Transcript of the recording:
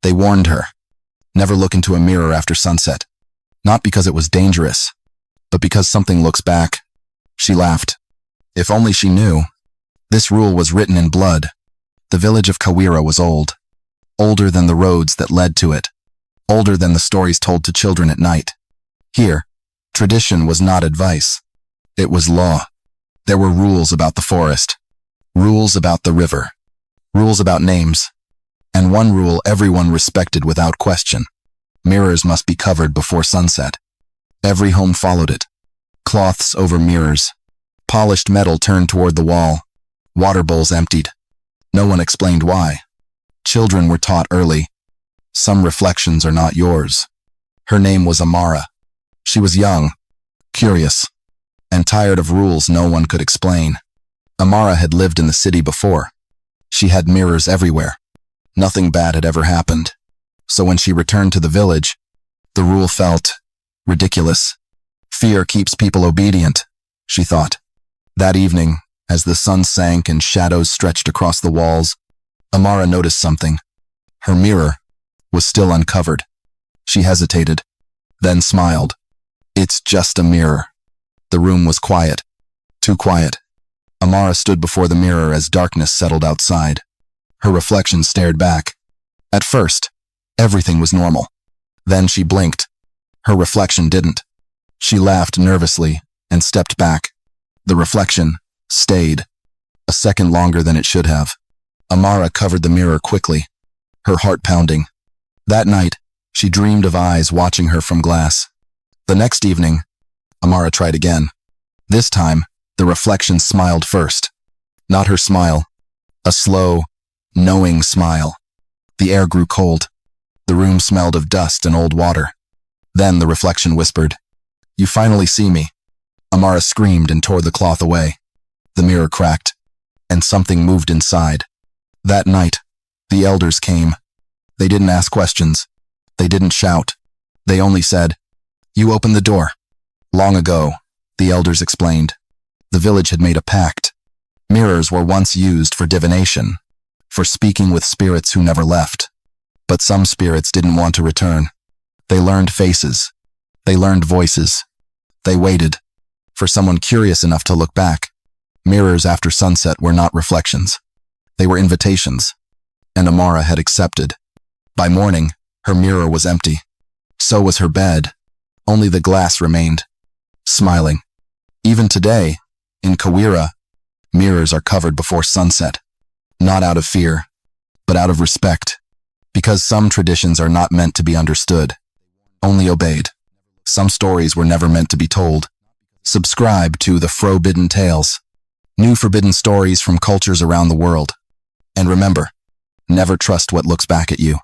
They warned her, never look into a mirror after sunset. Not because it was dangerous, but because something looks back. She laughed. If only she knew. This rule was written in blood. The village of Kawira was old. Older than the roads that led to it. Older than the stories told to children at night. Here, tradition was not advice. It was law. There were rules about the forest. Rules about the river. Rules about names. And one rule everyone respected without question. Mirrors must be covered before sunset. Every home followed it. Cloths over mirrors. Polished metal turned toward the wall. Water bowls emptied. No one explained why. Children were taught early. Some reflections are not yours. Her name was Amara. She was young, curious, and tired of rules no one could explain. Amara had lived in the city before. She had mirrors everywhere. Nothing bad had ever happened. So when she returned to the village, the rule felt ridiculous. Fear keeps people obedient, she thought. That evening, as the sun sank and shadows stretched across the walls, Amara noticed something. Her mirror was still uncovered. She hesitated, then smiled. It's just a mirror. The room was quiet. Too quiet. Amara stood before the mirror as darkness settled outside. Her reflection stared back. At first, everything was normal. Then she blinked. Her reflection didn't. She laughed nervously and stepped back. The reflection stayed, a second longer than it should have. Amara covered the mirror quickly, her heart pounding. That night, she dreamed of eyes watching her from glass. The next evening, Amara tried again. This time, the reflection smiled first. Not her smile, a slow, knowing smile. The air grew cold. The room smelled of dust and old water. Then the reflection whispered, "You finally see me." Amara screamed and tore the cloth away. The mirror cracked, and something moved inside. That night, the elders came. They didn't ask questions. They didn't shout. They only said, "You opened the door." Long ago, the elders explained, the village had made a pact. Mirrors were once used for divination, for speaking with spirits who never left. But some spirits didn't want to return. They learned faces. They learned voices. They waited for someone curious enough to look back. Mirrors after sunset were not reflections. They were invitations, and Amara had accepted. By morning, her mirror was empty. So was her bed. Only the glass remained, smiling. Even today, in Kawira, mirrors are covered before sunset, not out of fear, but out of respect, because some traditions are not meant to be understood, only obeyed. Some stories were never meant to be told. Subscribe to the Forbidden Tales, new forbidden stories from cultures around the world. And remember, never trust what looks back at you.